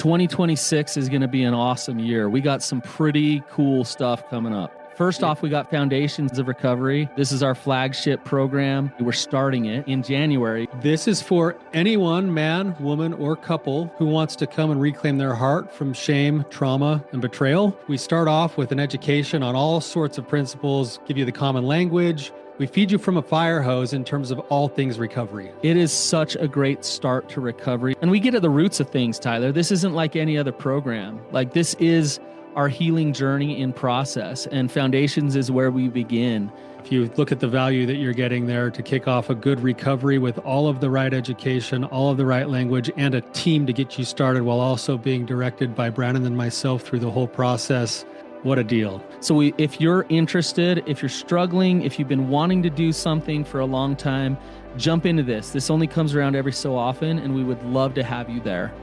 2026 is going to be an awesome year. We got some pretty cool stuff coming up. First off, we got Foundations of Recovery. This is our flagship program. We're starting it in January. This is for anyone, man, woman, or couple who wants to come and reclaim their heart from shame, trauma, and betrayal. We start off with an education on all sorts of principles, give you the common language. We feed you from a fire hose in terms of all things recovery. It is such a great start to recovery. And we get at the roots of things, Tyler. This isn't like any other program. Like, this is our healing journey in process, and Foundations is where we begin. If you look at the value that you're getting there to kick off a good recovery with all of the right education, all of the right language, and a team to get you started while also being directed by Brandon and myself through the whole process, what a deal. So if you're interested, if you're struggling, if you've been wanting to do something for a long time, jump into this. This only comes around every so often, and we would love to have you there.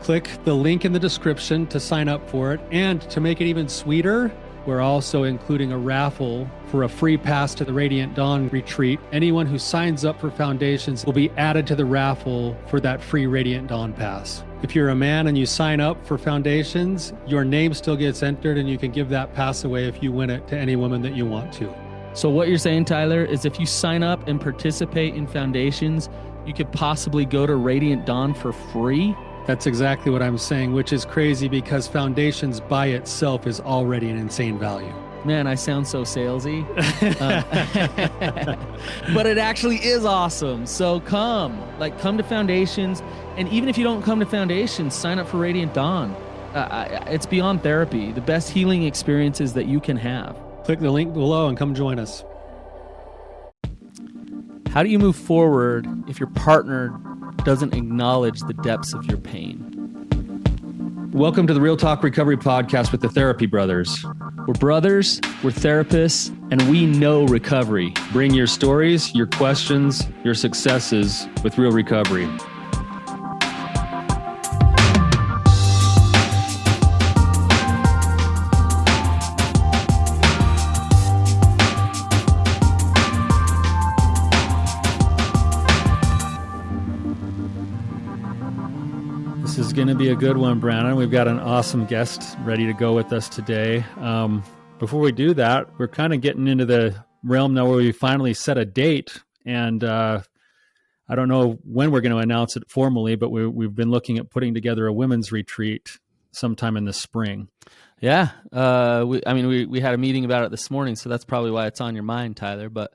Click the link in the description to sign up for it. And to make it even sweeter, we're also including a raffle for a free pass to the Radiant Dawn retreat. Anyone who signs up for Foundations will be added to the raffle for that free Radiant Dawn pass. If you're a man and you sign up for Foundations, your name still gets entered, and you can give that pass away if you win it to any woman that you want to. So what you're saying, Tyler, is if you sign up and participate in Foundations, you could possibly go to Radiant Dawn for free? That's exactly what I'm saying, which is crazy because Foundations by itself is already an insane value. Man, I sound so salesy. But it actually is awesome. So come to Foundations. And even if you don't come to Foundations, sign up for Radiant Dawn. It's beyond therapy, the best healing experiences that you can have. Click the link below and come join us. How do you move forward if your partner doesn't acknowledge the depths of your pain? Welcome to the Real Talk Recovery Podcast with the Therapy Brothers. We're brothers, we're therapists, and we know recovery. Bring your stories, your questions, your successes with real recovery. This is going to be a good one, Brandon. We've got an awesome guest ready to go with us today. Before we do that, we're kind of getting into the realm now where we finally set a date. And I don't know when we're going to announce it formally, but we've been looking at putting together a women's retreat sometime in the spring. Yeah. We had a meeting about it this morning, so that's probably why it's on your mind, Tyler. But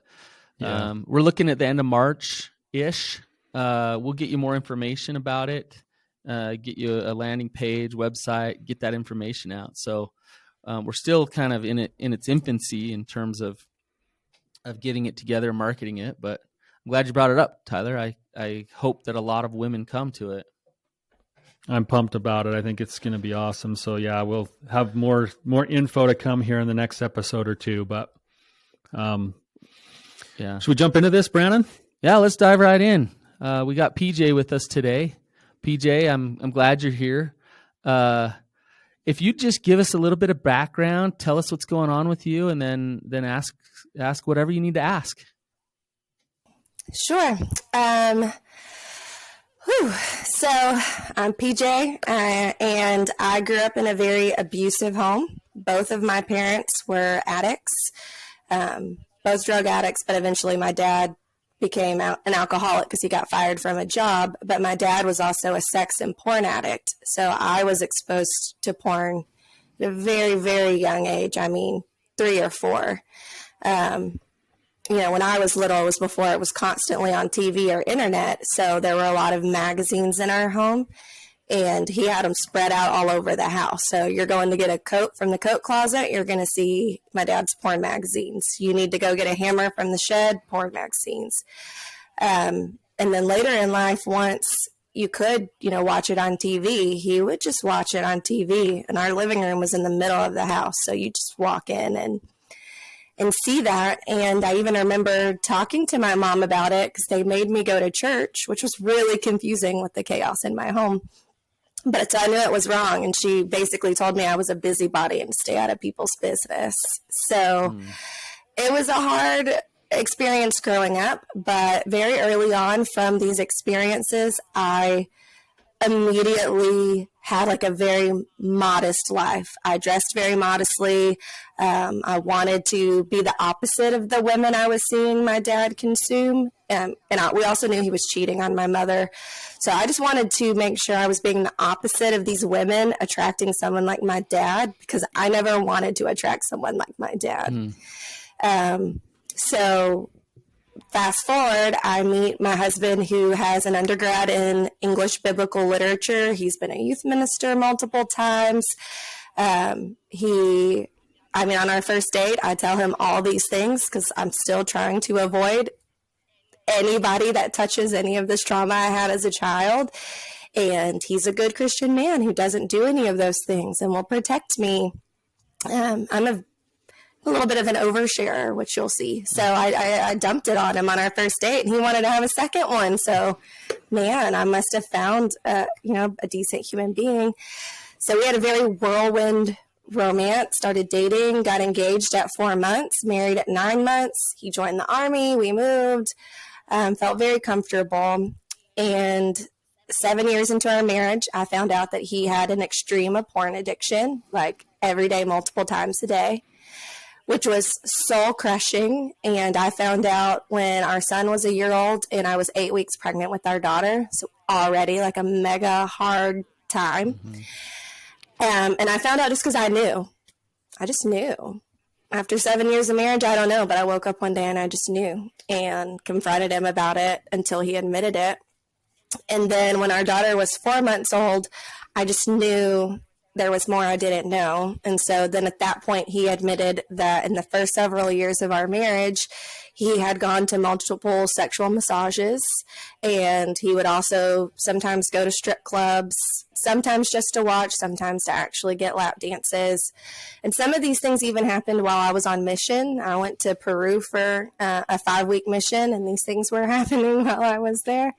we're looking at the end of March-ish. We'll get you more information about it. Get you a landing page, website, get that information out. So we're still kind of in its infancy in terms of getting it together, marketing it. But I'm glad you brought it up, Tyler. I hope that a lot of women come to it. I'm pumped about it. I think it's going to be awesome. So yeah, we'll have more info to come here in the next episode or two. But should we jump into this, Brandon? Yeah, let's dive right in. We got PJ with us today. PJ, I'm glad you're here. If you just give us a little bit of background, tell us what's going on with you, and then ask whatever you need to ask. Sure. So I'm PJ, and I grew up in a very abusive home. Both of my parents were addicts, both drug addicts, but eventually my dad became an alcoholic because he got fired from a job, but my dad was also a sex and porn addict. So I was exposed to porn at a very, very young age. I mean, 3 or 4. When I was little, it was before it was constantly on TV or internet. So there were a lot of magazines in our home, and he had them spread out all over the house. So you're going to get a coat from the coat closet, you're going to see my dad's porn magazines. You need to go get a hammer from the shed, porn magazines. And then later in life, once you could, watch it on TV, he would just watch it on TV. And our living room was in the middle of the house. So you just walk in and see that. And I even remember talking to my mom about it because they made me go to church, which was really confusing with the chaos in my home. But I knew it was wrong, and she basically told me I was a busybody and stay out of people's business. So it was a hard experience growing up, but very early on from these experiences, I immediately had like a very modest life. I dressed very modestly. I wanted to be the opposite of the women I was seeing my dad consume. We also knew he was cheating on my mother. So I just wanted to make sure I was being the opposite of these women, attracting someone like my dad, because I never wanted to attract someone like my dad. So fast forward, I meet my husband, who has an undergrad in English biblical literature. He's been a youth minister multiple times. On our first date, I tell him all these things because I'm still trying to avoid anybody that touches any of this trauma I had as a child. And he's a good Christian man who doesn't do any of those things and will protect me. I'm a little bit of an oversharer, which you'll see. So I dumped it on him on our first date, and he wanted to have a second one. So, man, I must have found, a decent human being. So we had a very whirlwind romance, started dating, got engaged at 4 months, married at 9 months. He joined the Army. We moved, felt very comfortable. And 7 years into our marriage, I found out that he had an extreme porn addiction, like every day, multiple times a day, which was soul crushing. And I found out when our son was a year old and I was 8 weeks pregnant with our daughter. So already like a mega hard time. And I found out just because I knew. I just knew. After 7 years of marriage, I don't know, but I woke up one day and I just knew and confronted him about it until he admitted it. And then when our daughter was 4 months old, I just knew there was more I didn't know. And so then at that point, he admitted that in the first several years of our marriage, he had gone to multiple sexual massages, and he would also sometimes go to strip clubs, sometimes just to watch, sometimes to actually get lap dances. And some of these things even happened while I was on mission. I went to Peru for a 5-week mission, and these things were happening while I was there.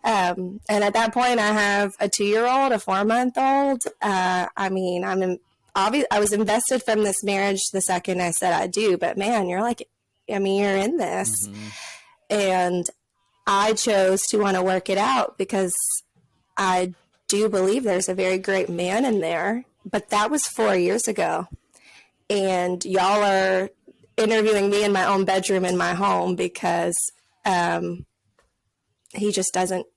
And at that point, I have a 2-year-old, a 4-month-old. I was invested from this marriage the second I said I do, but man, you're in this. And I chose to want to work it out because I do believe there's a very great man in there, but that was 4 years ago. And y'all are interviewing me in my own bedroom in my home because, he doesn't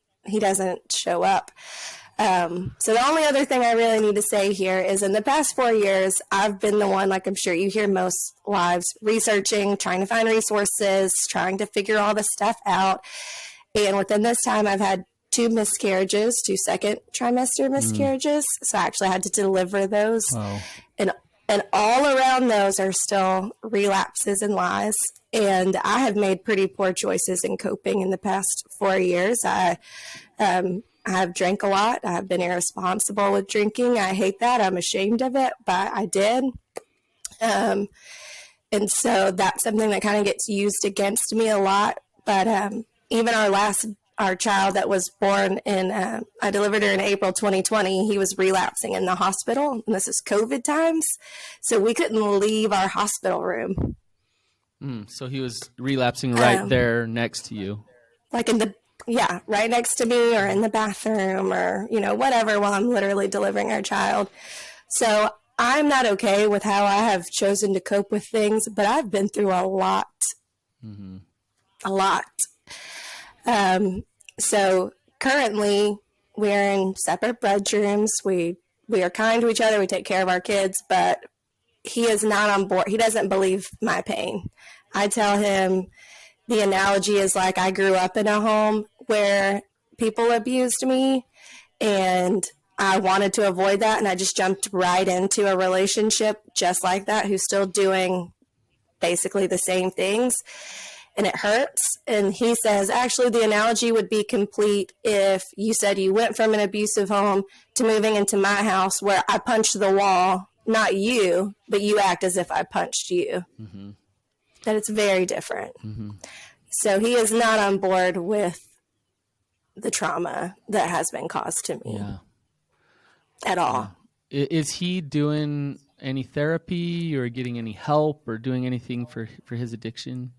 show up. So the only other thing I really need to say here is in the past 4 years, I've been the one, like I'm sure you hear most wives, researching, trying to find resources, trying to figure all this stuff out. And within this time, I've had 2 miscarriages, 2 second trimester miscarriages. So I actually had to deliver those. Wow. And all around those are still relapses and lies. And I have made pretty poor choices in coping in the past 4 years. I have drank a lot. I've been irresponsible with drinking. I hate that. I'm ashamed of it, but I did. And so that's something that kind of gets used against me a lot. But even our child that was born I delivered her in April 2020. He was relapsing in the hospital, and this is COVID times. So we couldn't leave our hospital room. So he was relapsing right there next to you. Like right next to me or in the bathroom or, whatever while I'm literally delivering our child. So I'm not okay with how I have chosen to cope with things, but I've been through a lot. A lot. So currently we're in separate bedrooms. We are kind to each other. We take care of our kids, but he is not on board. He doesn't believe my pain. I tell him the analogy is like I grew up in a home where people abused me and I wanted to avoid that. And I just jumped right into a relationship just like that, who's still doing basically the same things. And it hurts. And he says, actually, the analogy would be complete if you said you went from an abusive home to moving into my house where I punched the wall, not you, but you act as if I punched you. That it's very different. So he is not on board with the trauma that has been caused to me at all. Is he doing any therapy or getting any help or doing anything for his addiction?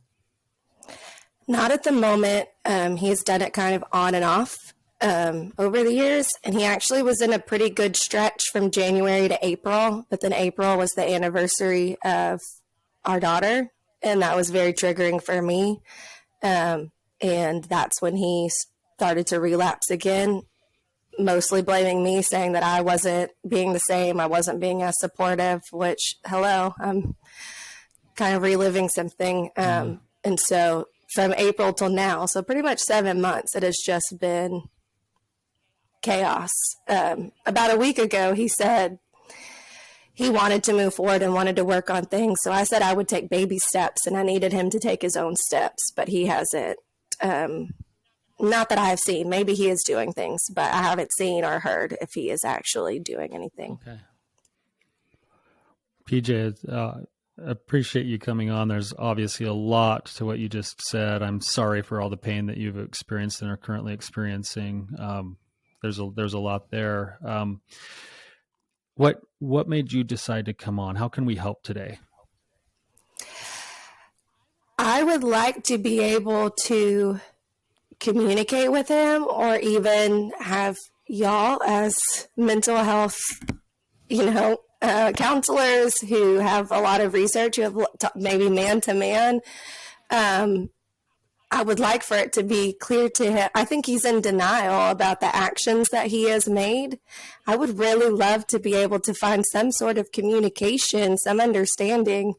Not at the moment. He's done it kind of on and off. over the years, and he actually was in a pretty good stretch from January to April, but then April was the anniversary of our daughter, and that was very triggering for me. And that's when he started to relapse again, mostly blaming me, saying that I wasn't being the same, I wasn't being as supportive, which, hello, I'm kind of reliving something. And so from April till now, so pretty much 7 months, it has just been chaos. About a week ago, he said he wanted to move forward and wanted to work on things. So I said I would take baby steps, and I needed him to take his own steps, but he hasn't. Not that I have seen. Maybe he is doing things, but I haven't seen or heard if he is actually doing anything. Okay. PJ, appreciate you coming on. There's obviously a lot to what you just said. I'm sorry for all the pain that you've experienced and are currently experiencing. There's a lot there. What made you decide to come on? How can we help today? I would like to be able to communicate with him, or even have y'all as mental health, counselors who have a lot of research, who have maybe man to man. I would like for it to be clear to him. I think he's in denial about the actions that he has made. I would really love to be able to find some sort of communication, some understanding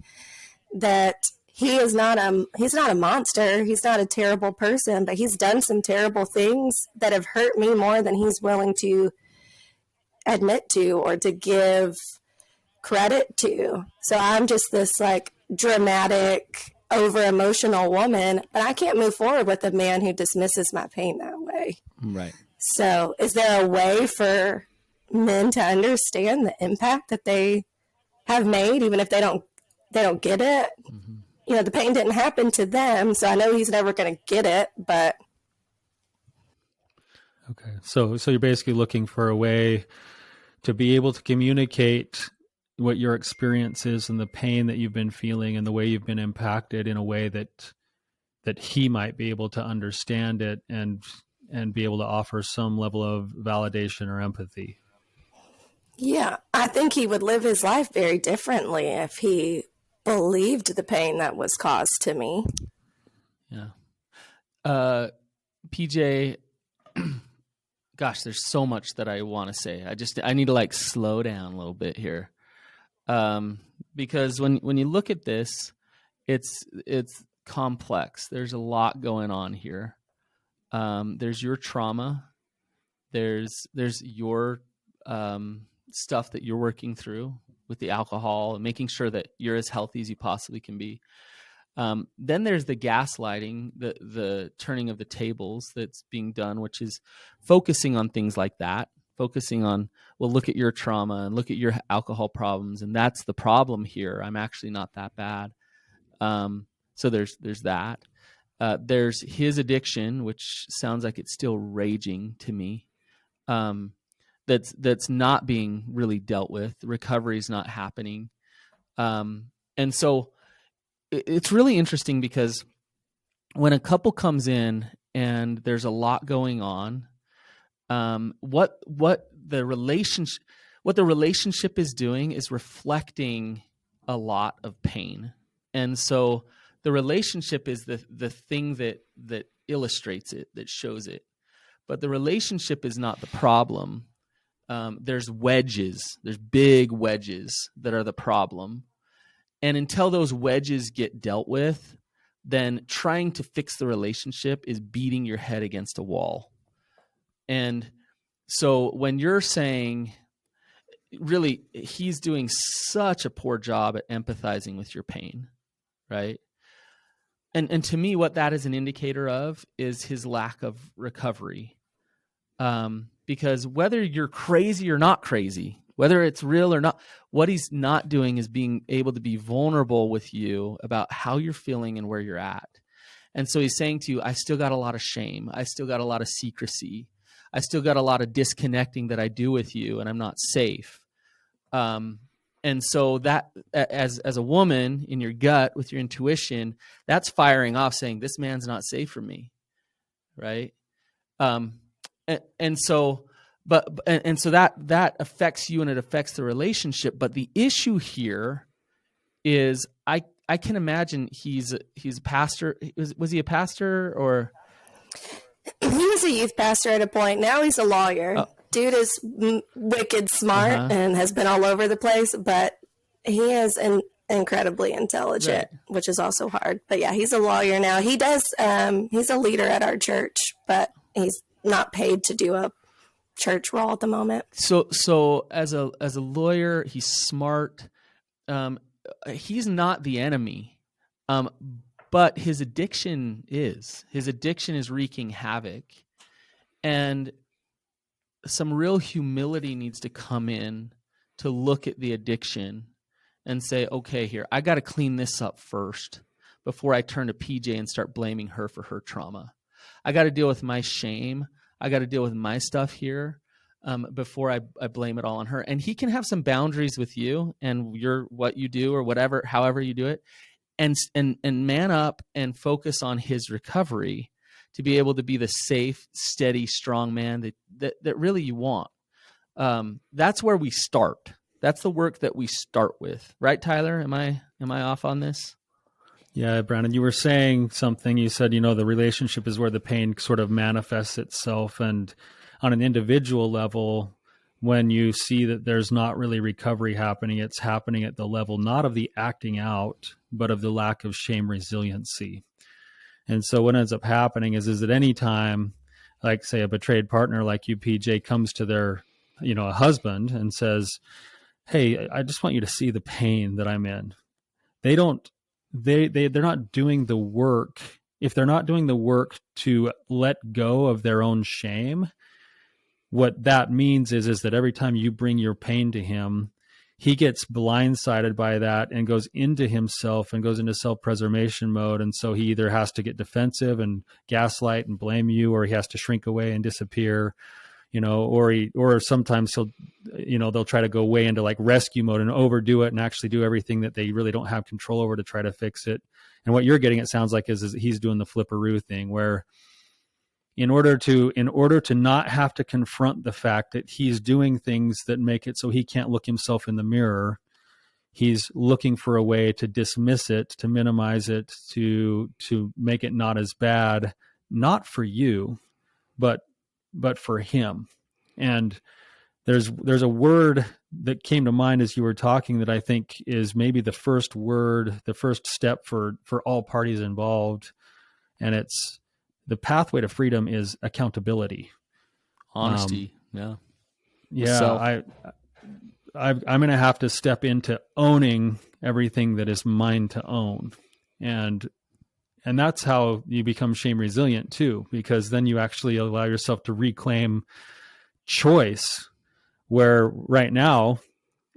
that he's not a monster. He's not a terrible person, but he's done some terrible things that have hurt me more than he's willing to admit to or to give credit to. So I'm just this dramatic, over emotional woman, but I can't move forward with a man who dismisses my pain that way. Right. So is there a way for men to understand the impact that they have made, even if they don't get it? Mm-hmm. The pain didn't happen to them, so I know he's never going to get it, but. Okay. So you're basically looking for a way to be able to communicate what your experience is and the pain that you've been feeling and the way you've been impacted in a way that he might be able to understand it and be able to offer some level of validation or empathy. Yeah, I think he would live his life very differently if he believed the pain that was caused to me. Yeah. PJ, gosh, there's so much that I want to say. I need to slow down a little bit here. Because when you look at this, it's complex. There's a lot going on here. There's your trauma. There's your stuff that you're working through with the alcohol and making sure that you're as healthy as you possibly can be. Then there's the gaslighting, the turning of the tables that's being done, which is focusing on things like that. Focusing on, well, look at your trauma and look at your alcohol problems, and that's the problem here. I'm actually not that bad. So there's that. There's his addiction, which sounds like it's still raging to me. That's not being really dealt with. Recovery is not happening. And so it's really interesting because when a couple comes in and there's a lot going on, what the relationship is doing is reflecting a lot of pain. And so the relationship is the thing that illustrates it, that shows it. But the relationship is not the problem. There's big wedges that are the problem. And until those wedges get dealt with, then trying to fix the relationship is beating your head against a wall. And so when you're saying, really, he's doing such a poor job at empathizing with your pain, right? And to me, what that is an indicator of is his lack of recovery. Because whether you're crazy or not crazy, whether it's real or not, what he's not doing is being able to be vulnerable with you about how you're feeling and where you're at. And so he's saying to you, I still got a lot of shame. I still got a lot of secrecy. I still got a lot of disconnecting that I do with you, and I'm not safe. And so that, as a woman in your gut with your intuition, that's firing off saying, this man's not safe for me, right? and so, and so that affects you and it affects the relationship. But the issue here is I can imagine he's a pastor. Was he a pastor or? He was a youth pastor at a point. Now he's a lawyer. Oh. Dude is wicked smart and has been all over the place, but he is incredibly intelligent, which is also hard. But yeah, he's a lawyer now. He does. He's a leader at our church, but he's not paid to do a church role at the moment. So as a lawyer, he's smart. He's not the enemy, but his addiction is wreaking havoc, and some real humility needs to come in to look at the addiction and say, okay, here, I got to clean this up first before I turn to PJ and start blaming her for her trauma. I got to deal with my shame. I got to deal with my stuff here before I blame it all on her. And he can have some boundaries with you and what you do or whatever, however you do it, and man up and focus on his recovery to be able to be the safe, steady, strong man that really you want. That's where we start. That's the work that we start with, right, Tyler? Am I off on this? Yeah, Brandon, you were saying something. You said, the relationship is where the pain sort of manifests itself. And on an individual level, when you see that there's not really recovery happening, it's happening at the level not of the acting out, but of the lack of shame resiliency. And so what ends up happening is at any time, like say a betrayed partner like you, PJ, comes to their, a husband and says, hey, I just want you to see the pain that I'm in. They're not doing the work. If they're not doing the work to let go of their own shame, what that means is that every time you bring your pain to him, he gets blindsided by that and goes into himself and goes into self-preservation mode. And so he either has to get defensive and gaslight and blame you, or he has to shrink away and disappear, or sometimes they'll try to go way into like rescue mode and overdo it and actually do everything that they really don't have control over to try to fix it. And what you're getting, it sounds like, is he's doing the flipperoo thing, where in order to not have to confront the fact that he's doing things that make it so he can't look himself in the mirror, he's looking for a way to dismiss it, to minimize it, to make it not as bad, not for you, but for him. And there's a word that came to mind as you were talking that I think is maybe the first step for all parties involved. And it's the pathway to freedom is accountability. Honesty. Yeah. Yeah. I'm going to have to step into owning everything that is mine to own. And that's how you become shame resilient too, because then you actually allow yourself to reclaim choice, where right now,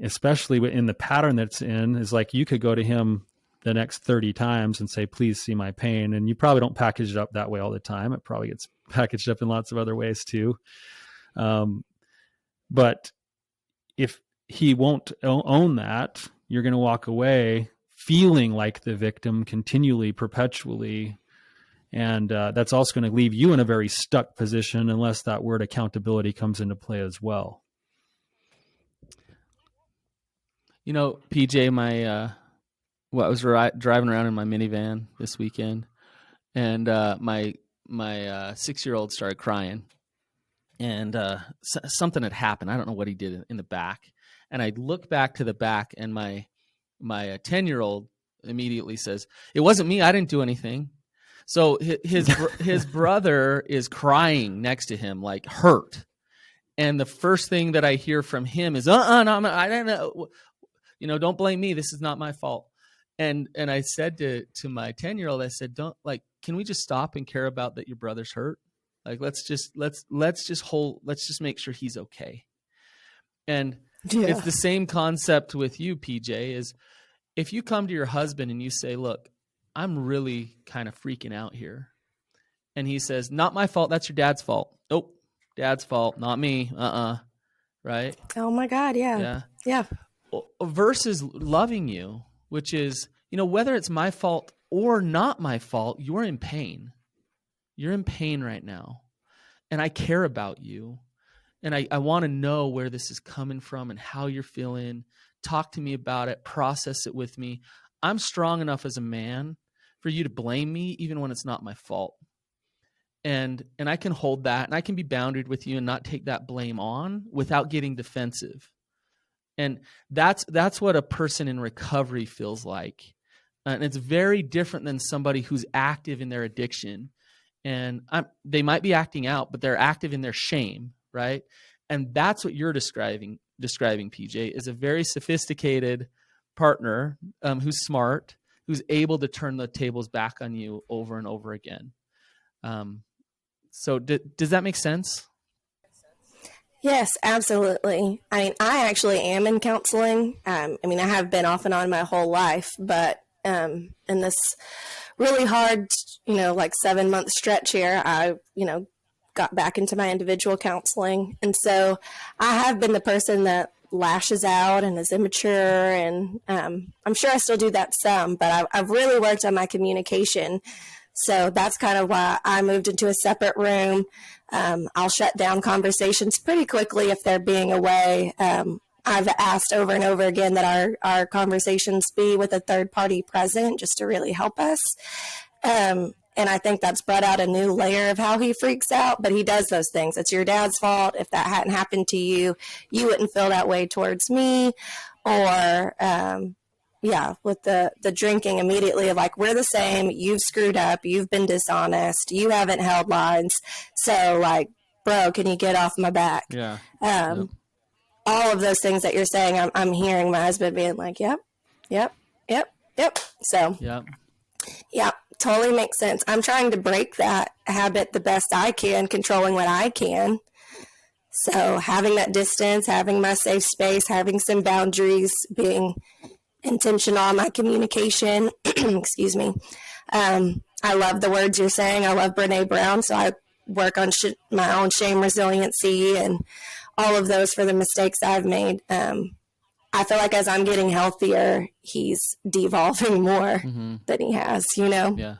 especially in the pattern that's in, is like you could go to him the next 30 times and say, please see my pain. And you probably don't package it up that way all the time. It probably gets packaged up in lots of other ways too. But if he won't own that, you're going to walk away feeling like the victim continually, perpetually. And that's also going to leave you in a very stuck position unless that word accountability comes into play as well. PJ, I was driving around in my minivan this weekend, and my 6-year-old started crying, and something had happened. I don't know what he did in the back, and I look back to the back, and my 10-year-old immediately says, "It wasn't me. I didn't do anything." So his brother is crying next to him, like hurt, and the first thing that I hear from him is, "No, I don't know. Don't blame me. This is not my fault." And I said to my 10-year-old, I said, can we just stop and care about that your brother's hurt? Like, let's just make sure he's okay. And It's the same concept with you, PJ, is if you come to your husband and you say, look, I'm really kind of freaking out here. And he says, not my fault. That's your dad's fault. Nope. Dad's fault. Not me. Right. Oh my God. Yeah. Versus loving you, which is, whether it's my fault or not my fault, you're in pain. You're in pain right now. and I care about you. And I want to know where this is coming from and how you're feeling. Talk to me about it. Process it with me. I'm strong enough as a man for you to blame me even when it's not my fault. And I can hold that, and I can be boundaried with you and not take that blame on without getting defensive. And that's what a person in recovery feels like. And it's very different than somebody who's active in their addiction. And they might be acting out, but they're active in their shame, right? And that's what you're describing, PJ, is a very sophisticated partner who's smart, who's able to turn the tables back on you over and over again. So does that make sense? Yes, absolutely. I mean, I actually am in counseling. I have been off and on my whole life, but in this really hard, 7-month stretch here, I, got back into my individual counseling. And so I have been the person that lashes out and is immature. And I'm sure I still do that some, but I've really worked on my communication. So that's kind of why I moved into a separate room. I'll shut down conversations pretty quickly if they're being away. I've asked over and over again that our conversations be with a third party present just to really help us. And I think that's brought out a new layer of how he freaks out, but he does those things. It's your dad's fault. If that hadn't happened to you, you wouldn't feel that way towards me. Or, with the drinking immediately of like, we're the same. You've screwed up. You've been dishonest. You haven't held lines. So like, bro, can you get off my back? Yeah. All of those things that you're saying, I'm hearing my husband being like, yep. So, yeah, totally makes sense. I'm trying to break that habit the best I can, controlling what I can. So having that distance, having my safe space, having some boundaries, being intentional on my communication. Excuse me. I love the words you're saying. I love Brene Brown. So I work on my own shame resiliency and all of those for the mistakes I've made. I feel like as I'm getting healthier, he's devolving more than he has, Yeah.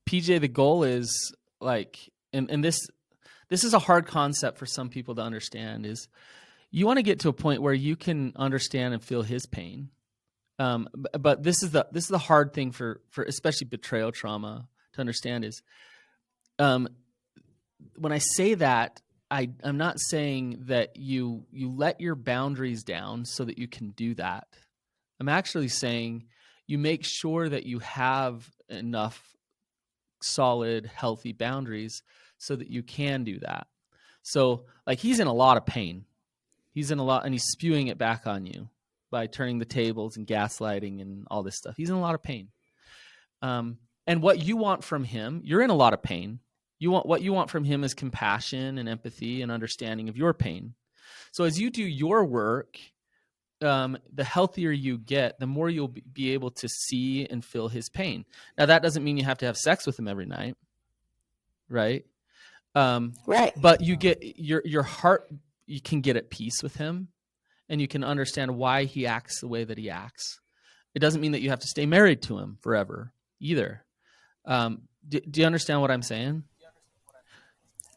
PJ, the goal is like, and this is a hard concept for some people to understand, is you want to get to a point where you can understand and feel his pain. But this is the hard thing for especially betrayal trauma to understand is, when I say that, I'm not saying that you let your boundaries down so that you can do that. I'm actually saying you make sure that you have enough solid, healthy boundaries so that you can do that. So like he's in a lot of pain. He's in a lot, and he's spewing it back on you by turning the tables and gaslighting and all this stuff. He's in a lot of pain. And what you want from him, you're in a lot of pain. What you want from him is compassion and empathy and understanding of your pain. So as you do your work, the healthier you get, the more you'll be able to see and feel his pain. Now, that doesn't mean you have to have sex with him every night, right? Right. But you get your heart, you can get at peace with him, and you can understand why he acts the way that he acts. It doesn't mean that you have to stay married to him forever either. Do you understand what I'm saying?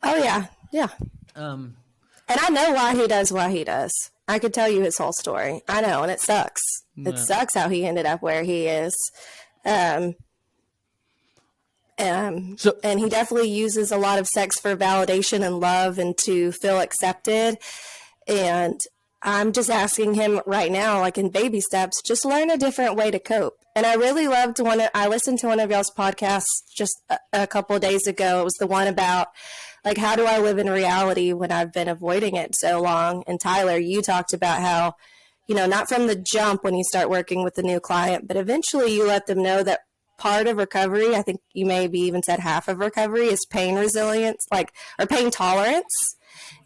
Oh, yeah. Yeah. And I know why he does what he does. I could tell you his whole story. I know, and it sucks. Yeah. It sucks how he ended up where he is. And he definitely uses a lot of sex for validation and love and to feel accepted. And I'm just asking him right now, like in baby steps, just learn a different way to cope. And I really loved I listened to one of y'all's podcasts just a couple of days ago. It was the one about like, how do I live in reality when I've been avoiding it so long? And Tyler, you talked about how, not from the jump when you start working with a new client, but eventually you let them know that part of recovery, I think you maybe even said half of recovery, is pain resilience, or pain tolerance,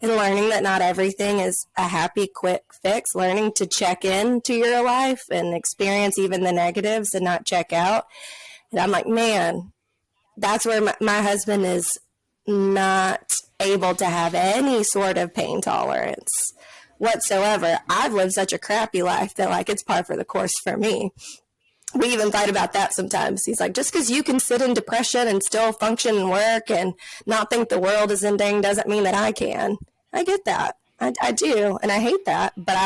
and learning that not everything is a happy, quick fix, learning to check in to your life and experience even the negatives and not check out. And I'm like, man, that's where my husband is not able to have any sort of pain tolerance whatsoever. I've lived such a crappy life that it's par for the course for me. We even fight about that sometimes. He's like, just because you can sit in depression and still function and work and not think the world is ending doesn't mean that I can. I get that. I do. And I hate that. But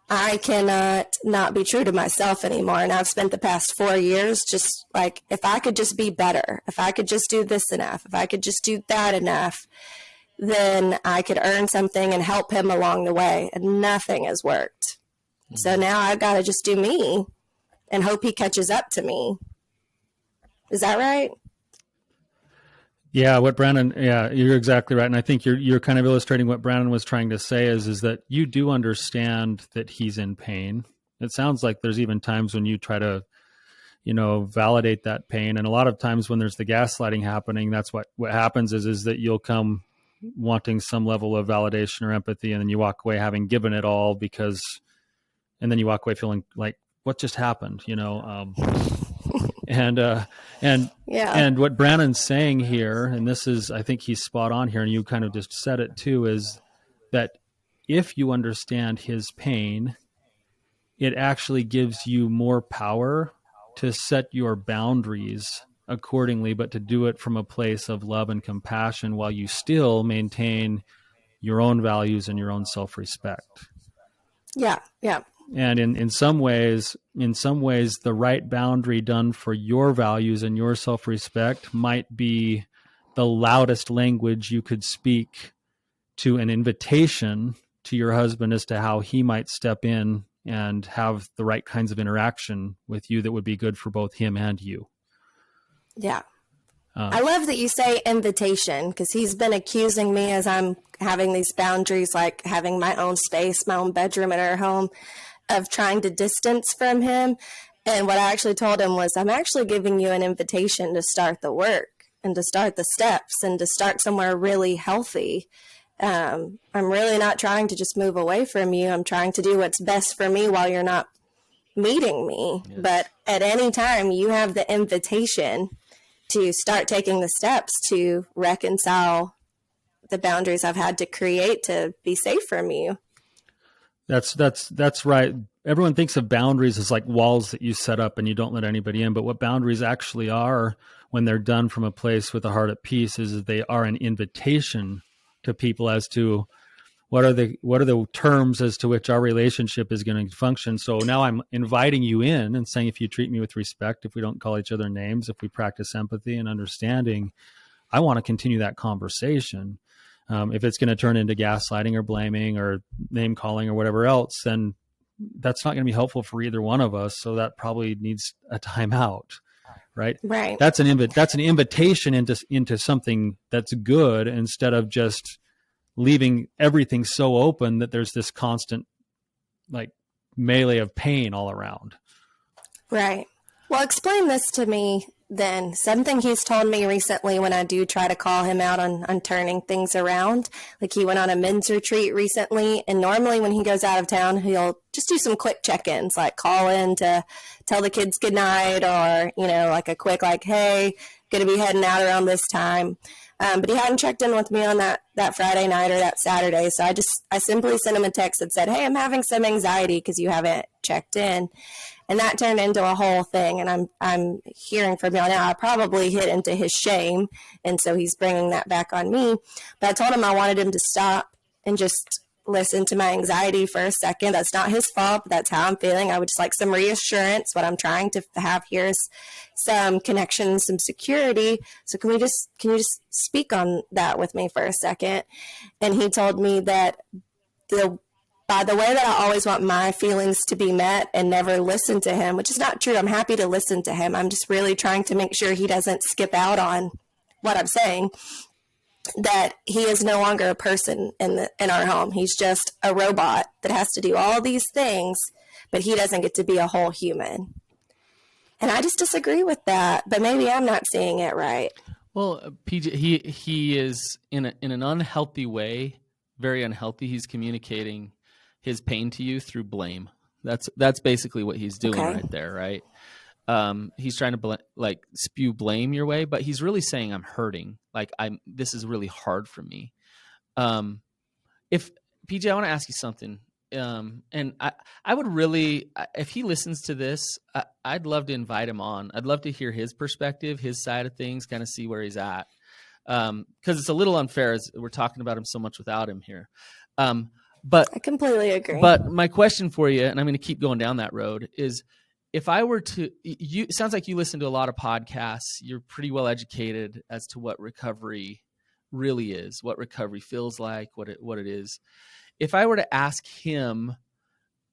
I cannot not be true to myself anymore. And I've spent the past 4 years just like, if I could just be better, if I could just do this enough, if I could just do that enough, then I could earn something and help him along the way. And nothing has worked. So now I've got to just do me and hope he catches up to me. Is that right? Yeah, you're exactly right. And I think you're kind of illustrating what Brandon was trying to say is that you do understand that he's in pain. It sounds like there's even times when you try to, validate that pain. And a lot of times when there's the gaslighting happening, that's what happens is that you'll come wanting some level of validation or empathy, and then you walk away having given it all and then you walk away feeling like, what just happened? And what Brandon's saying here, and this is, I think he's spot on here, and you kind of just said it too, is that if you understand his pain, it actually gives you more power to set your boundaries accordingly, but to do it from a place of love and compassion while you still maintain your own values and your own self-respect. Yeah. And in some ways, the right boundary done for your values and your self-respect might be the loudest language you could speak to an invitation to your husband as to how he might step in and have the right kinds of interaction with you that would be good for both him and you. Yeah. I love that you say invitation, because he's been accusing me as I'm having these boundaries, like having my own space, my own bedroom in our home, of trying to distance from him. And what I actually told him was, I'm actually giving you an invitation to start the work and to start the steps and to start somewhere really healthy. I'm really not trying to just move away from you. I'm trying to do what's best for me while you're not meeting me. Yes. But at any time you have the invitation to start taking the steps to reconcile the boundaries I've had to create to be safe from you. That's right. Everyone thinks of boundaries as like walls that you set up and you don't let anybody in. But what boundaries actually are, when they're done from a place with a heart at peace, is they are an invitation to people as to what are the terms as to which our relationship is going to function. So now I'm inviting you in and saying, if you treat me with respect, if we don't call each other names, if we practice empathy and understanding, I want to continue that conversation. If it's going to turn into gaslighting or blaming or name calling or whatever else, then that's not going to be helpful for either one of us. So that probably needs a timeout, right? Right. That's an invitation into something that's good, instead of just leaving everything so open that there's this constant like melee of pain all around. Right. Well, explain this to me then. Something he's told me recently when I do try to call him out on turning things around. Like, he went on a men's retreat recently, and normally when he goes out of town, he'll just do some quick check-ins, like call in to tell the kids goodnight, or, like a quick, like, hey, going to be heading out around this time. But he hadn't checked in with me on that Friday night or that Saturday. So I simply sent him a text that said, hey, I'm having some anxiety because you haven't checked in. And that turned into a whole thing. And I'm hearing from y'all now, I probably hit into his shame. And so he's bringing that back on me. But I told him I wanted him to stop and just listen to my anxiety for a second. That's not his fault, but that's how I'm feeling. I would just like some reassurance. What I'm trying to have here is some connection, some security. So can you just speak on that with me for a second? And he told me that by the way that I always want my feelings to be met and never listen to him, which is not true. I'm happy to listen to him. I'm just really trying to make sure he doesn't skip out on what I'm saying, that he is no longer a person in our home. He's just a robot that has to do all these things, but he doesn't get to be a whole human. And I just disagree with that, but maybe I'm not seeing it right. Well, PJ, he is in an unhealthy way, very unhealthy. He's communicating his pain to you through blame. That's basically what he's doing right there, right? He's trying to spew blame your way, but he's really saying, I'm hurting. This is really hard for me. If PJ, I want to ask you something. And I would really, if he listens to this, I'd love to invite him on. I'd love to hear his perspective, his side of things, kind of see where he's at. Because it's a little unfair as we're talking about him so much without him here. But I completely agree. But my question for you, and I'm going to keep going down that road, is if I were to, it sounds like you listen to a lot of podcasts. You're pretty well educated as to what recovery really is, what recovery feels like, what it is. If I were to ask him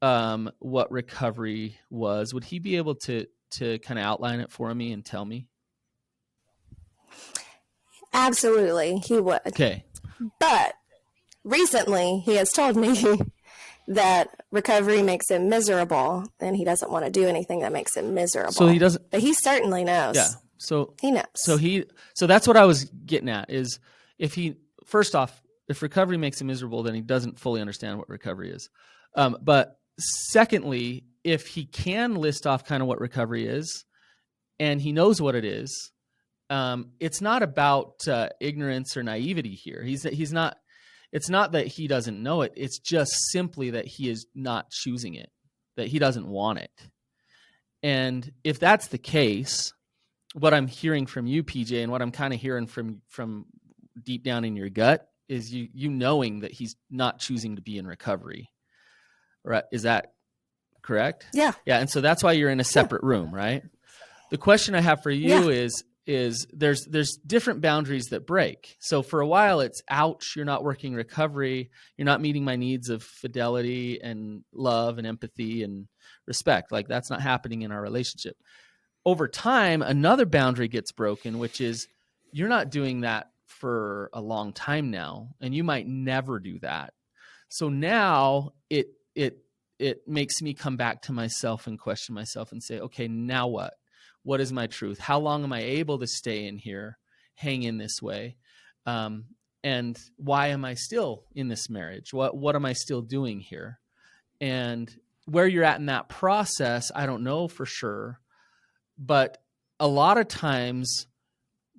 what recovery was, would he be able to kind of outline it for me and tell me? Absolutely, he would. Okay. But recently, he has told me that recovery makes him miserable, and he doesn't want to do anything that makes him miserable. So he doesn't. But he certainly knows. Yeah. So he knows. So that's what I was getting at. Is if he, first off, if recovery makes him miserable, then he doesn't fully understand what recovery is. But secondly, if he can list off kind of what recovery is, and he knows what it is, it's not about ignorance or naivety here. He's not. It's not that he doesn't know it. It's just simply that he is not choosing it, that he doesn't want it. And if that's the case, what I'm hearing from you, PJ, and what I'm kind of hearing from deep down in your gut is you knowing that he's not choosing to be in recovery. Right? Is that correct? Yeah. Yeah. And so that's why you're in a separate room, right? The question I have for you is there's different boundaries that break. So for a while it's, ouch, you're not working recovery. You're not meeting my needs of fidelity and love and empathy and respect. Like, that's not happening in our relationship. Over time, another boundary gets broken, which is you're not doing that for a long time now, and you might never do that. So now it makes me come back to myself and question myself and say, okay, now what? What is my truth? How long am I able to stay in here, hang in this way? And why am I still in this marriage? What am I still doing here? And where you're at in that process, I don't know for sure. But a lot of times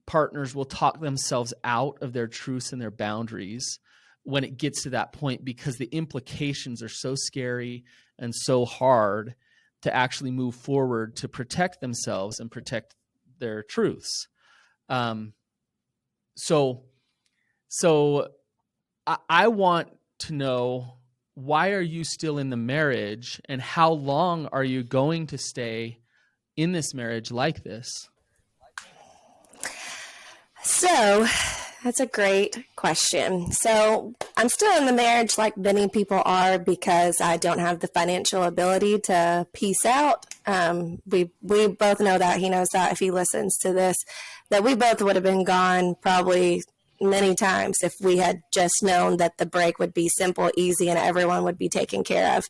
partners will talk themselves out of their truths and their boundaries when it gets to that point, because the implications are so scary and so hard to actually move forward to protect themselves and protect their truths. So I want to know, why are you still in the marriage, and how long are you going to stay in this marriage like this? So that's a great question. So I'm still in the marriage like many people are, because I don't have the financial ability to peace out. We both know that. He knows that if he listens to this, that we both would have been gone probably many times if we had just known that the break would be simple, easy, and everyone would be taken care of.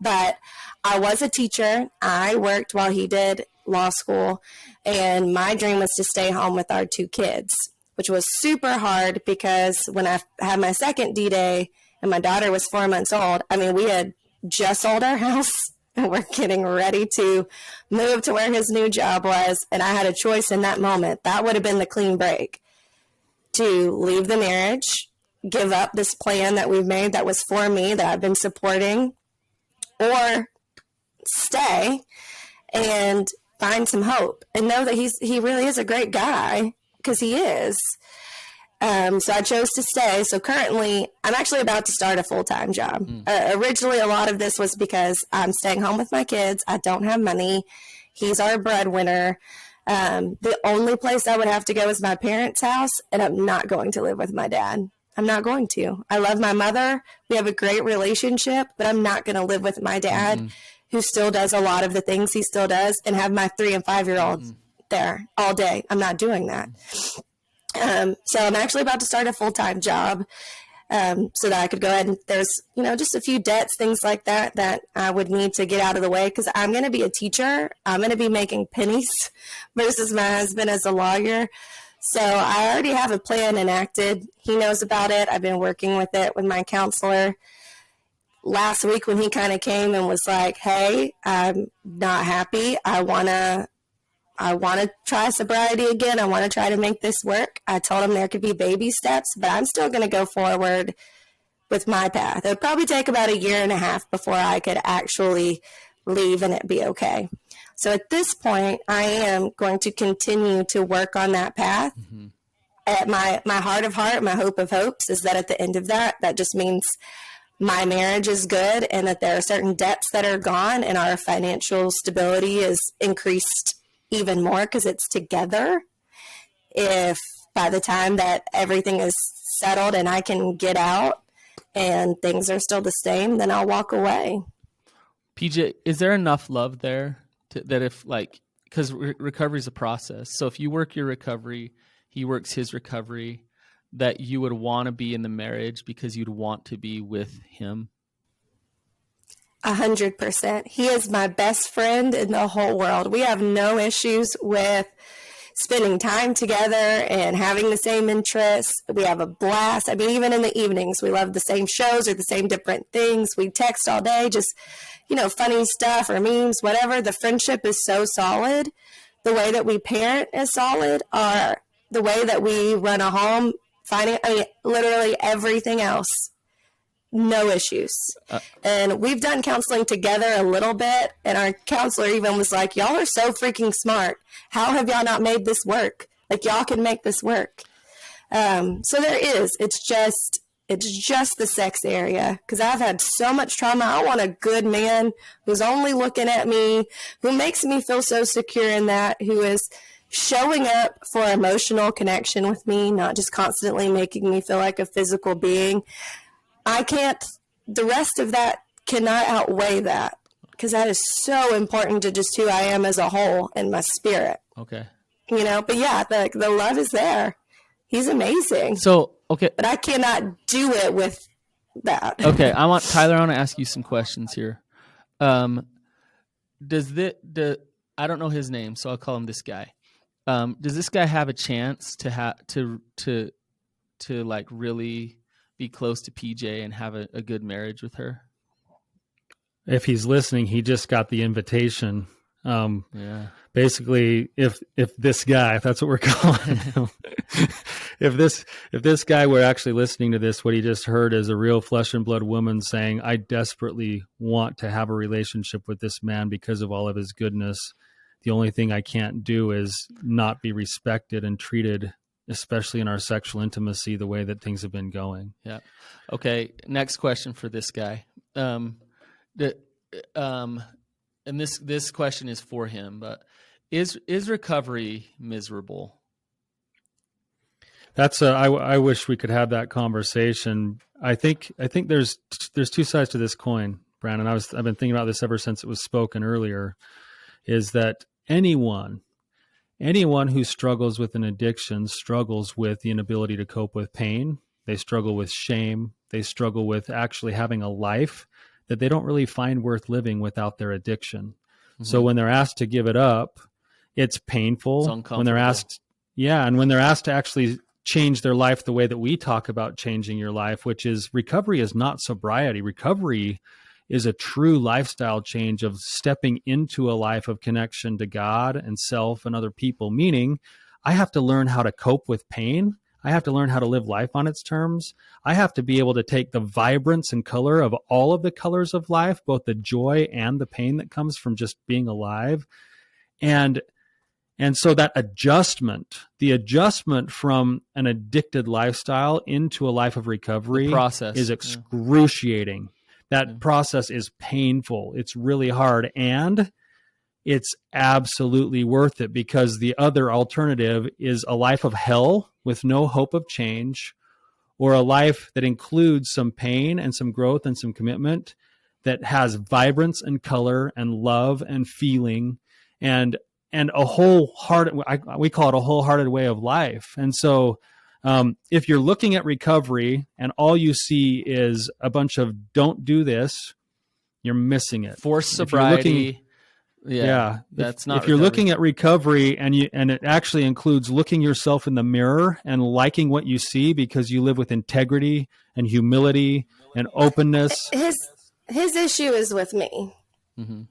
But I was a teacher. I worked while he did law school, and my dream was to stay home with our 2 kids, which was super hard, because when I had my second D-Day and my daughter was 4 months old, I mean, we had just sold our house and we're getting ready to move to where his new job was. And I had a choice in that moment. That would have been the clean break: to leave the marriage, give up this plan that we've made that was for me, that I've been supporting, or stay and find some hope and know that he really is a great guy, because he is. So I chose to stay. So currently, I'm actually about to start a full-time job. Originally, a lot of this was because I'm staying home with my kids. I don't have money. He's our breadwinner. The only place I would have to go is my parents' house, and I'm not going to live with my dad. I'm not going to. I love my mother. We have a great relationship, but I'm not going to live with my dad, who still does a lot of the things he still does, and have my 3 and 5-year-olds there all day. I'm not doing that. So I'm actually about to start a full-time job, so that I could go ahead and there's, just a few debts, things like that I would need to get out of the way, because I'm going to be a teacher. I'm going to be making pennies versus my husband as a lawyer. So I already have a plan enacted. He knows about it. I've been working with it with my counselor. Last week when he kind of came and was like, hey, I'm not happy. I want to try sobriety again. I want to try to make this work. I told him there could be baby steps, but I'm still going to go forward with my path. It would probably take about a year and a half before I could actually leave and it be okay. So at this point, I am going to continue to work on that path. Mm-hmm. At my heart of heart, my hope of hopes is that at the end of that just means my marriage is good and that there are certain debts that are gone and our financial stability is increased even more because it's together. If by the time that everything is settled and I can get out and things are still the same, then I'll walk away. PJ, is there enough love there that if like, because recovery is a process. So if you work your recovery, he works his recovery, that you would want to be in the marriage because you'd want to be with him? 100%. He is my best friend in the whole world. We have no issues with spending time together and having the same interests. We have a blast. I mean, even in the evenings, we love the same shows or the same different things. We text all day, just, funny stuff or memes, whatever. The friendship is so solid. The way that we parent is solid. The way that we run a home, literally everything else. No issues. And we've done counseling together a little bit, and our counselor even was like, y'all are so freaking smart. How have y'all not made this work? Like, y'all can make this work. So there is. It's just the sex area, because I've had so much trauma. I want a good man who's only looking at me, who makes me feel so secure in that, who is showing up for emotional connection with me, not just constantly making me feel like a physical being. The rest of that cannot outweigh that, because that is so important to just who I am as a whole and my spirit. Okay. But yeah, the love is there. He's amazing. So, okay. But I cannot do it with that. Okay. I want to ask you some questions here. I don't know his name, so I'll call him this guy. Does this guy have a chance to like really be close to PJ and have a good marriage with her? If he's listening, he just got the invitation. Yeah. Basically, if this guy, if that's what we're calling him, if this guy were actually listening to this, what he just heard is a real flesh and blood woman saying, I desperately want to have a relationship with this man because of all of his goodness. The only thing I can't do is not be respected and treated, especially in our sexual intimacy, the way that things have been going. Yeah. Okay. Next question for this guy. And this question is for him, but is recovery miserable? I wish we could have that conversation. I think there's two sides to this coin, Brandon. I've been thinking about this ever since it was spoken earlier, is that anyone who struggles with an addiction struggles with the inability to cope with pain. They struggle with shame. They struggle with actually having a life that they don't really find worth living without their addiction. Mm-hmm. So when they're asked to give it up, it's painful. It's uncomfortable. When they're asked, and when they're asked to actually change their life the way that we talk about changing your life, which is recovery is not sobriety. Recovery is a true lifestyle change of stepping into a life of connection to God and self and other people, meaning I have to learn how to cope with pain. I have to learn how to live life on its terms. I have to be able to take the vibrance and color of all of the colors of life, both the joy and the pain that comes from just being alive. And so that the adjustment from an addicted lifestyle into a life of recovery is excruciating. That process is painful. It's really hard, and it's absolutely worth it, because the other alternative is a life of hell with no hope of change, or a life that includes some pain and some growth and some commitment that has vibrance and color and love and feeling and a wholehearted, we call it a wholehearted way of life. And so if you're looking at recovery and all you see is a bunch of don't do this, you're missing it. Forced sobriety. That's not. If you're looking at recovery and it actually includes looking yourself in the mirror and liking what you see because you live with integrity and humility and openness. His issue is with me. Mm-hmm.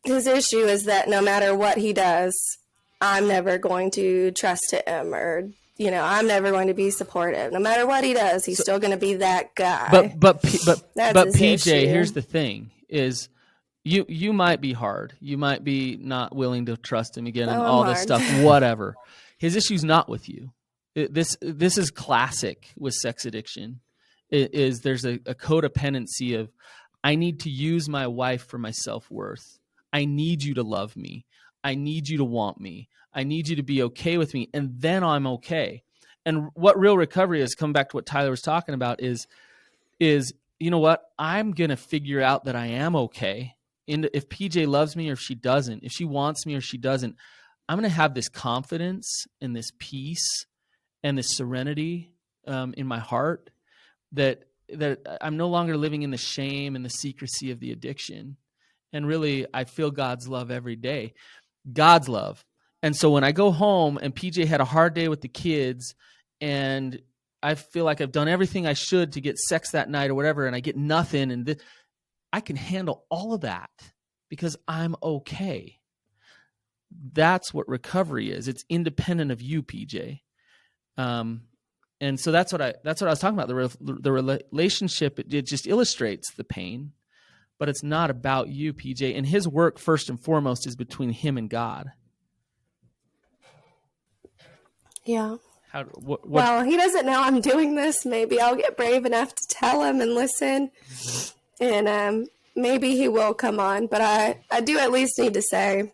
His issue is that no matter what he does, I'm never going to trust him or I'm never going to be supportive. No matter what he does, he's still going to be that guy. But That's his PJ, issue. here's the thing: is you might be hard, you might be not willing to trust him again, and all this stuff, whatever. His issue's not with you. This is classic with sex addiction. There's a codependency of, I need to use my wife for my self-worth. I need you to love me. I need you to want me. I need you to be okay with me, and then I'm okay. And what real recovery is, come back to what Tyler was talking about, is you know what? I'm going to figure out that I am okay. And if PJ loves me or if she doesn't, if she wants me or she doesn't, I'm going to have this confidence and this peace and this serenity in my heart that I'm no longer living in the shame and the secrecy of the addiction. And really, I feel God's love every day. God's love. And so when I go home and PJ had a hard day with the kids and I feel like I've done everything I should to get sex that night or whatever, and I get nothing, and I can handle all of that because I'm okay. That's what recovery is. It's independent of you, PJ. And so that's what I was talking about. The relationship, it just illustrates the pain, but it's not about you, PJ. And his work, first and foremost, is between him and God. Yeah. Well, he doesn't know I'm doing this. Maybe I'll get brave enough to tell him and listen, and maybe he will come on. But I do at least need to say,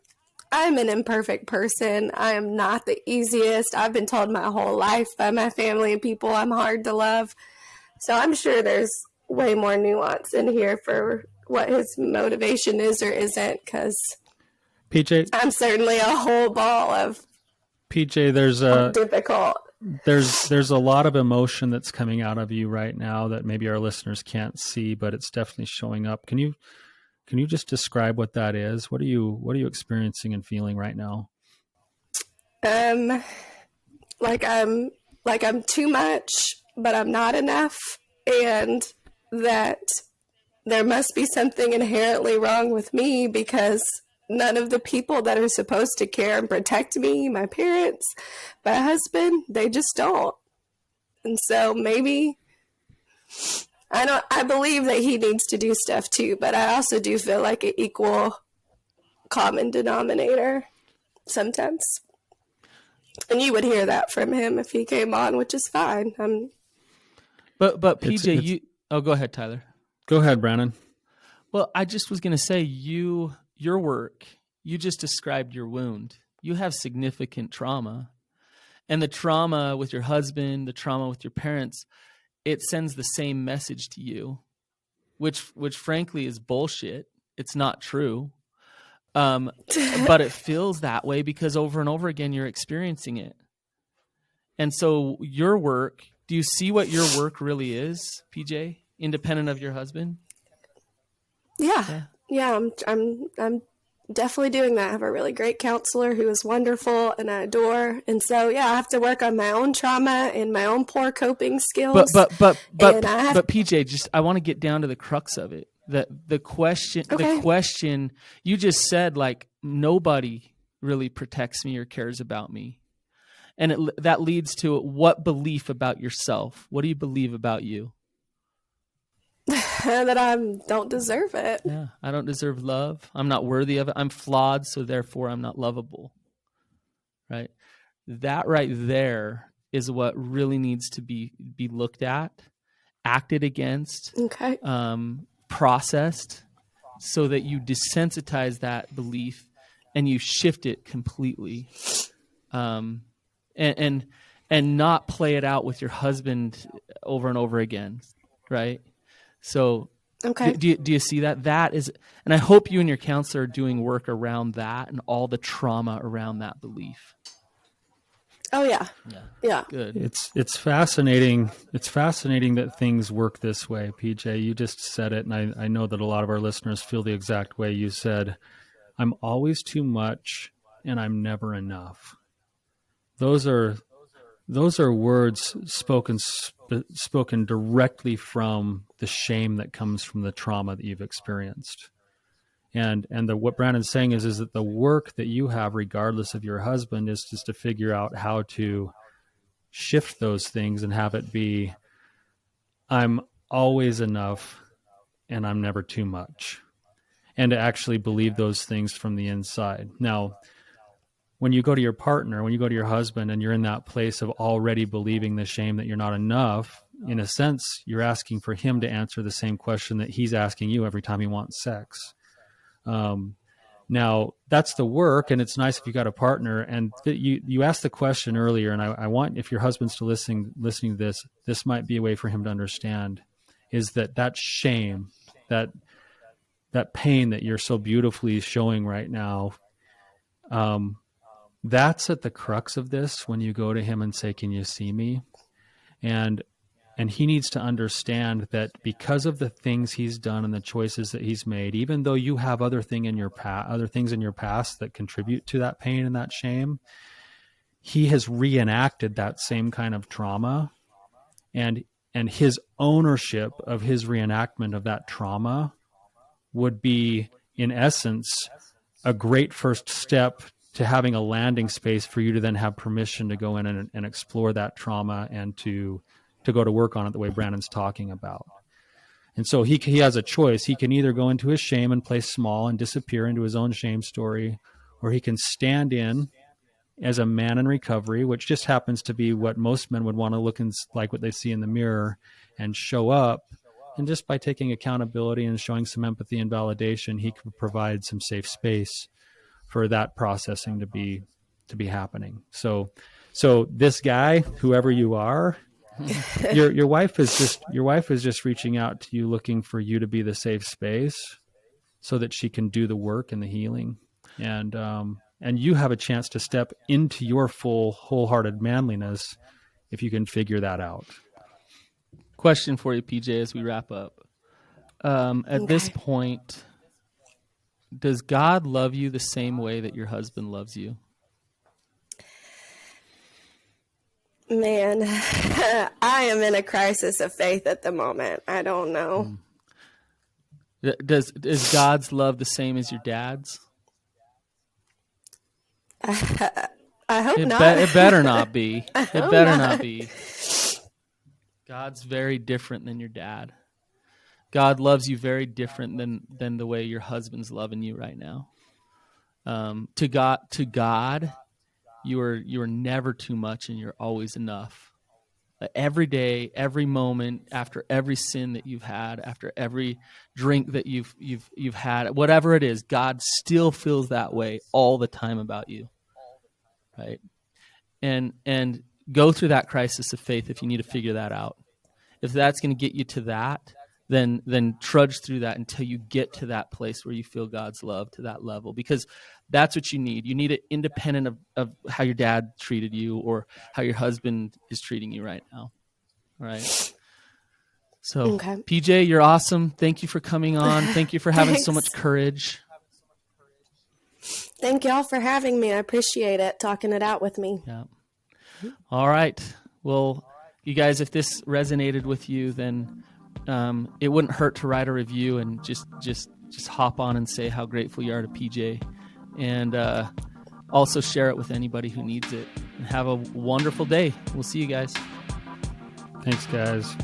I'm an imperfect person. I am not the easiest. I've been told my whole life by my family and people I'm hard to love. So I'm sure there's way more nuance in here for what his motivation is or isn't, because PJ, I'm certainly a whole ball of PJ, difficult. There's a lot of emotion that's coming out of you right now that maybe our listeners can't see, but it's definitely showing up. Can you just describe what that is? What are you experiencing and feeling right now? Like I'm too much, but I'm not enough, and that there must be something inherently wrong with me because none of the people that are supposed to care and protect me, my parents, my husband, they just don't. And so maybe I believe that he needs to do stuff too, but I also do feel like an equal common denominator sometimes. And you would hear that from him if he came on, which is fine. But PJ, go ahead, Tyler. Go ahead, Brandon. Well, I just was going to say, your work, you just described your wound. You have significant trauma. And the trauma with your husband, the trauma with your parents, it sends the same message to you, which frankly is bullshit. It's not true. But it feels that way because over and over again, you're experiencing it. And so your work, do you see what your work really is, PJ, independent of your husband? Yeah. I'm definitely doing that. I have a really great counselor who is wonderful and I adore. And so, I have to work on my own trauma and my own poor coping skills. But PJ, I want to get down to the crux of it. The question you just said, like, nobody really protects me or cares about me. And that leads to what belief about yourself? What do you believe about you? That I don't deserve it. Yeah, I don't deserve love. I'm not worthy of it. I'm flawed, so therefore I'm not lovable. Right? That right there is what really needs to be looked at, acted against, processed, so that you desensitize that belief and you shift it completely, and not play it out with your husband over and over again, right? So do you see that? That is, and I hope you and your counselor are doing work around that and all the trauma around that belief. Oh yeah. Good. It's fascinating. It's fascinating that things work this way, PJ. You just said it, and I know that a lot of our listeners feel the exact way you said. I'm always too much, and I'm never enough. Those are words spoken directly from the shame that comes from the trauma that you've experienced. And what Brandon's saying is that the work that you have, regardless of your husband, is just to figure out how to shift those things and have it be, I'm always enough and I'm never too much. And to actually believe those things from the inside. Now, when you go to your partner, when you go to your husband and you're in that place of already believing the shame that you're not enough, in a sense, you're asking for him to answer the same question that he's asking you every time he wants sex. Now, that's the work, and it's nice if you got a partner. And you asked the question earlier, and I want, if your husband's still listening to this might be a way for him to understand, is that shame, that pain that you're so beautifully showing right now, that's at the crux of this when you go to him and say, can you see me? And he needs to understand that because of the things he's done and the choices that he's made, even though you have other things in your past that contribute to that pain and that shame, he has reenacted that same kind of trauma, and his ownership of his reenactment of that trauma would be, in essence, a great first step to having a landing space for you to then have permission to go in and explore that trauma and to go to work on it the way Brandon's talking about. And so he has a choice. He can either go into his shame and play small and disappear into his own shame story, or he can stand in as a man in recovery, which just happens to be what most men would want to look like what they see in the mirror, and show up. And just by taking accountability and showing some empathy and validation, he can provide some safe space for that processing to be happening. So this guy, whoever you are, your wife is just reaching out to you, looking for you to be the safe space so that she can do the work and the healing. And you have a chance to step into your full, wholehearted manliness if you can figure that out. Question for you, PJ, as we wrap up. At this point, does God love you the same way that your husband loves you? Man, I am in a crisis of faith at the moment. I don't know. Is God's love the same as your dad's? I hope not. It better not be. It better not be. God's very different than your dad. God loves you very different than the way your husband's loving you right now. To God, you are never too much, and you're always enough. Every day, every moment, after every sin that you've had, after every drink that you've had, whatever it is, God still feels that way all the time about you, right? And go through that crisis of faith if you need to figure that out. If that's going to get you to that, then trudge through that until you get to that place where you feel God's love to that level, because that's what you need. You need it independent of how your dad treated you or how your husband is treating you right now. All right. So, okay. PJ, you're awesome. Thank you for coming on. Thank you for having so much courage. Thank y'all for having me. I appreciate it, talking it out with me. Yeah. All right. Well, you guys, if this resonated with you, then it wouldn't hurt to write a review and just hop on and say how grateful you are to PJ, and also share it with anybody who needs it. And have a wonderful day. We'll see you guys. Thanks, guys.